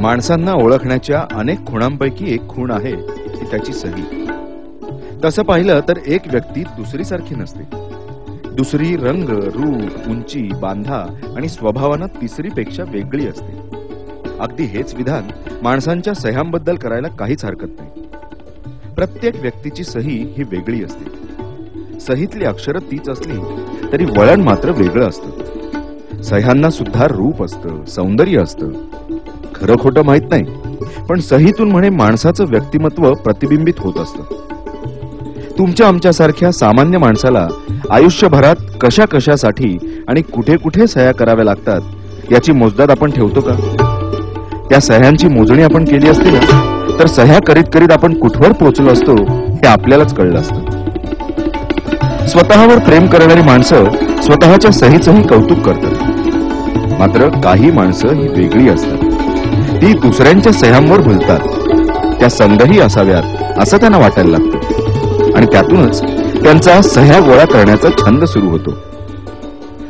माणसांना ओळखण्याच्या अनेक खुणांपैकी एक खूण आहे ती त्याची सही. तसं पाहिलं तर एक व्यक्ती दुसरीसारखी नसते. दुसरी रंग, रूप, उंची, बांधा आणि स्वभावानं तिसरीपेक्षा वेगळी असते. अगदी हेच विधान माणसांच्या सह्यांबद्दल करायला काहीच हरकत नाही. प्रत्येक व्यक्तीची सही ही वेगळी असते. सहीतली अक्षरं तीच असली तरी वळण मात्र वेगळं असतं. सह्यांना सुद्धा रूप असतं, सौंदर्य असतं. खरं खोटं माहित नाही, पण सहीतून म्हणे माणसाचं व्यक्तिमत्व प्रतिबिंबित होत असतं. तुमच्या आमच्यासारख्या सामान्य माणसाला आयुष्यभरात कशा कशासाठी आणि कुठे कुठे सह्या कराव्या लागतात याची मोजदाद आपण ठेवतो का? त्या सह्यांची मोजणी आपण केली असती ना, तर सह्या करीत करीत आपण कुठवर पोहोचलो असतो हे आपल्यालाच कळलं असतं. स्वतःवर प्रेम करणारी माणसं स्वतःच्या सहीचंही कौतुक करतात. मात्र काही माणसं ही वेगळी असतात. ती दुसऱ्यांच्या सह्यांवर भुलतात. त्या संघही असाव्यात असं त्यांना वाटायला लागतं आणि त्यातूनच त्यांचा सह्या गोळा करण्याचा छंद सुरू होतो.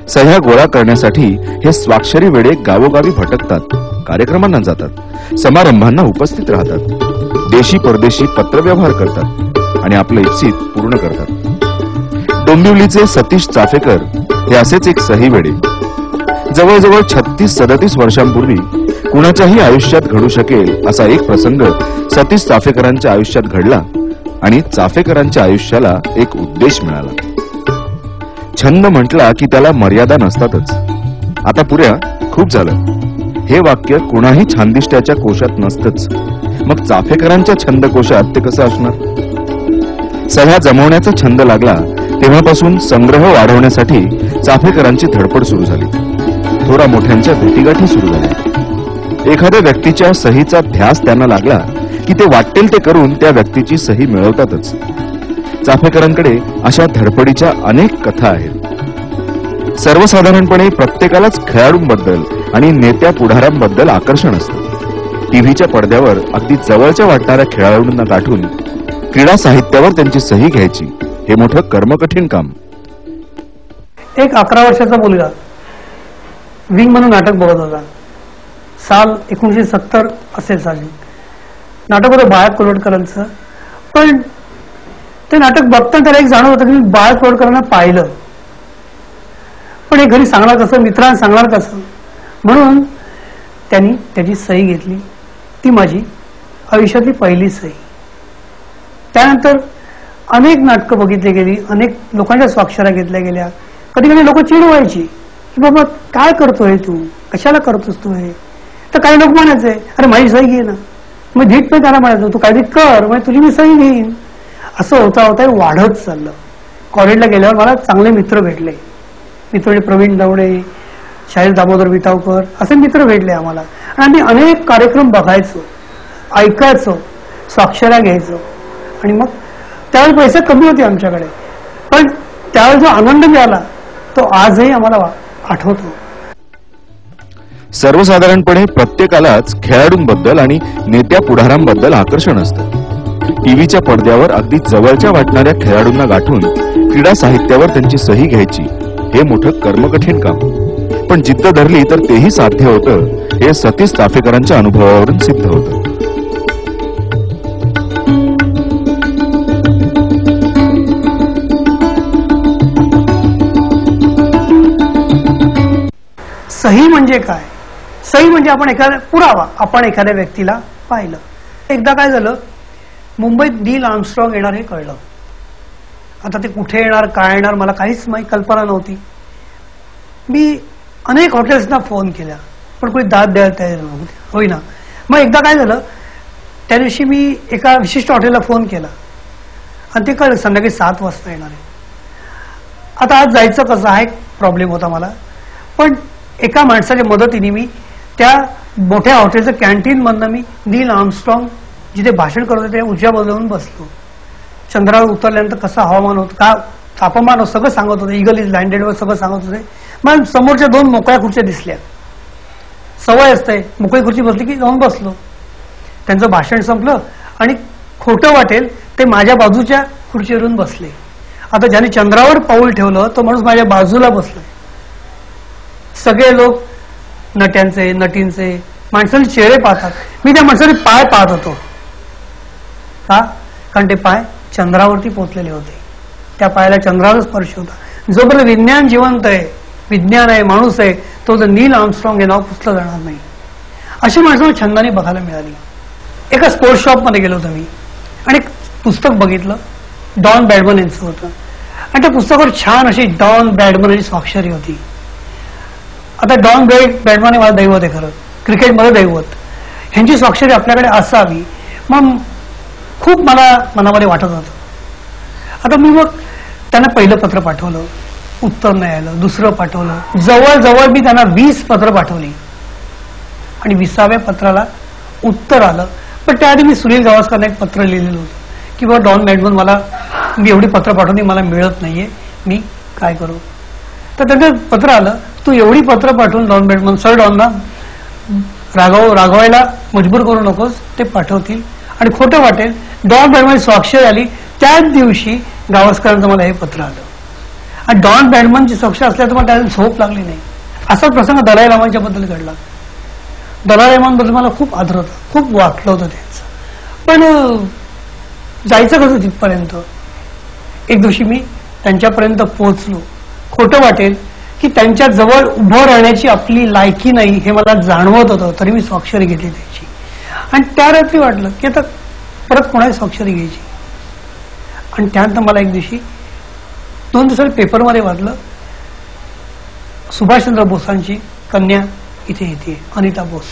सह्या गोळा करण्यासाठी हे स्वाक्षरी वेडे गावोगावी भटकतात, कार्यक्रमांना जातात, समारंभांना उपस्थित राहतात, देशी परदेशी पत्रव्यवहार करतात आणि आपलं इप्सित पूर्ण करतात. डोंबिवलीचे सतीश चाफेकर हे असेच एक सही वेडे. जवळजवळ 36-37 वर्षांपूर्वी कुणाच्याही आयुष्यात घडू शकेल असा एक प्रसंग सतीश चाफेकरांच्या आयुष्यात घडला आणि चाफेकरांच्या आयुष्याला एक उद्देश मिळाला. छंद म्हटला की त्याला मर्यादा नसतातच. आता पुऱ्या, खूप झालं हे वाक्य कुणाही छानदिष्ट्याच्या कोशात नसतंच. मग चाफेकरांच्या छंद कोशात ते कसं असणार? सह्या जमवण्याचा छंद लागला तेव्हापासून संग्रह वाढवण्यासाठी चाफेकरांची धडपड सुरू झाली. थोरा मोठ्यांच्या भेटीगाठी सुरू झाल्या. एखाद्या व्यक्तीच्या सहीचा ध्यास त्यांना लागला की ते वाटेल ते करून त्या व्यक्तीची सही मिळवतातच. चाफेकरांकडे अशा धडपडीच्या अनेक कथा आहेत. सर्वसाधारणपणे प्रत्येकालाच खेळाडूंबद्दल आणि नेत्या पुढाऱ्यांबद्दल आकर्षण असतं. टीव्हीच्या पडद्यावर अगदी जवळच्या वाटणाऱ्या खेळाडूंना गाठून क्रीडा साहित्यावर त्यांची सही घ्यायची हे मोठं कर्मकठीण काम. एक 11 वर्षाचा मुलगा विंग म्हणून नाटक बघत होता. साल 1970 असेल साली. नाटक होतं बाळा कोल्हटकरांचं. पण ते नाटक बघताना त्याला एक जाणवत होतं की मी बाळा कोल्हटकरांना पाहिलं, पण हे घरी सांगणार कसं, मित्रांना सांगणार कसं, म्हणून त्यांनी त्याची सही घेतली. ती माझी आयुष्यातली पहिली सही. त्यानंतर अनेक नाटकं बघितली गेली, अनेक लोकांच्या स्वाक्षऱ्या घेतल्या गेल्या. कधी कधी लोक चिडवायची की बाबा काय करतोय तू, कशाला करतोस तू हे. तर काही लोक म्हणायचे अरे माझी सही घे ना. मग धीट पे त्याला म्हणायचो तू काहीतरी कर, मग तुझी मी सही घेईन. असं होता होता वाढत चाललं. कॉलेजला गेल्यावर मला चांगले मित्र भेटले. मित्र प्रवीण दवडे, शाहीर दामोदर विटावकर असे मित्र भेटले आम्हाला. आणि आम्ही अनेक कार्यक्रम बघायचो, ऐकायचो, स्वाक्षऱ्या घ्यायचो. आणि मग त्यावेळी पैसे कमी होते आमच्याकडे, पण त्यावेळी जो आनंद मिळाला तो आजही आम्हाला आठवतो. सर्वसाधारणपणे प्रत्येकालाच खेळाडूंबद्दल आणि नेत्या पुढाऱ्यांबद्दल आकर्षण असतं. टीव्हीच्या पडद्यावर अगदी जवळच्या वाटणाऱ्या खेळाडूंना गाठून क्रीडा साहित्यावर त्यांची सही घ्यायची हे मोठं कर्मकठीण काम. पण जिद्द धरली तर तेही साध्य होतं हे सतीश चाफेकरांच्या अनुभवावरून सिद्ध होतं. सही म्हणजे काय? सही म्हणजे आपण एखाद्या पुरावा, आपण एखाद्या व्यक्तीला पाहिलं. एकदा काय झालं, मुंबईत नील आर्मस्ट्रॉंग येणार हे कळलं. आता ते कुठे येणार, काय येणार, मला काहीच कल्पना नव्हती. मी अनेक हॉटेल्सना फोन केल्या, पण कोणी दाद द्यायला तयार नव्हते. होईना. मग एकदा काय झालं, त्या दिवशी मी एका विशिष्ट हॉटेलला फोन केला आणि ते कळलं संध्याकाळी 7 वाजता येणार आहे. आता आज जायचं कसं हा एक प्रॉब्लेम होता मला. पण एका माणसाच्या मदतीने मी त्या मोठ्या हॉटेलचं कॅन्टीन मधनं मी नील आर्मस्ट्रॉंग जिथे भाषण करत होते त्या उजव्या बाजूला बसलो. चंद्रावर उतरल्यानंतर कसं हवामान होतं, का तापमान होतं, सगळं सांगत होते. इगल इज लँडेडवर सगळं सांगत होते. मग समोरच्या 2 मोकळ्या खुर्च्या दिसल्या. सवय असते, मोकळी खुर्ची बसली की जाऊन बसलो. त्यांचं भाषण संपलं आणि खोटं वाटेल ते माझ्या बाजूच्या खुर्चीवरून बसले. आता ज्याने चंद्रावर पाऊल ठेवलं तो माणूस माझ्या बाजूला बसला. सगळे लोक नट्यांचे, नटींचे, माणसाचे चेहरे पाहतात. मी त्या माणसाचे पाय पाहत होतो. का? कारण ते पाय चंद्रावरती पोचलेले होते. त्या पायाला चंद्राचा स्पर्श होता. जोपर्यंत विज्ञान जिवंत आहे, विज्ञान आहे, माणूस आहे, तो जर नील आर्मस्ट्रॉंग हे नाव पुसलं जाणार नाही. अशी माणसं मला छंदाने बघायला मिळाली. एका स्पोर्ट्स शॉपमध्ये गेलो होतो मी आणि एक पुस्तक बघितलं. डॉन ब्रॅडमन यांचं होतं आणि त्या पुस्तकावर छान अशी डॉन ब्रॅडमन यांची स्वाक्षरी होती. आता डॉन ब्रॅडमन हे मला दैवत आहे खरं, क्रिकेटमध्ये दैवत. ह्यांची स्वाक्षरी आपल्याकडे असावी मग खूप मला मनामध्ये वाटत होतं. आता मी मग त्यांना पहिलं पत्र पाठवलं, उत्तर नाही आलं. दुसरं पाठवलं. जवळजवळ मी त्यांना 20 पत्र पाठवली आणि 20व्या पत्राला उत्तर आलं. पण त्याआधी मी सुनील गावस्करांना एक पत्र लिहिलेलं होतं की बाबा डॉन ब्रॅडमन मला मी एवढी पत्र पाठवली, मला मिळत नाहीये, मी काय करू. तर त्याचं पत्र आलं, तू एवढी पत्र पाठवून डॉन ब्रॅडमन सर डॉनला रागवायला मजबूर करू नकोस, ते पाठवतील आणि खोटं वाटेल. डॉन ब्रॅडमन स्वाक्षरी आली त्याच दिवशी गावस्करांचं मला हे पत्र आलं आणि डॉन ब्रॅडमनची स्वाक्षरी असल्याचं मला त्याला झोप लागली नाही. असाच प्रसंग दलाई लामांच्या बद्दल घडला. दलाई लामांबद्दल मला खूप आदर होता, खूप वाटलं होतं त्यांचं. पण जायचं कसं तिथपर्यंत. एक दिवशी मी त्यांच्यापर्यंत पोहोचलो. खोटं वाटेल की त्यांच्या जवळ उभं राहण्याची आपली लायकी नाही हे मला जाणवत होतं, तरी मी स्वाक्षरी घेतली त्याची. आणि त्या रात्री वाटलं की आता परत कोणाची स्वाक्षरी घ्यायची. आणि त्यानंतर मला एक दिवशी 2 दिवसांनी पेपरमध्ये वाचलं, सुभाषचंद्र बोसांची कन्या इथे येते, अनिता बोस.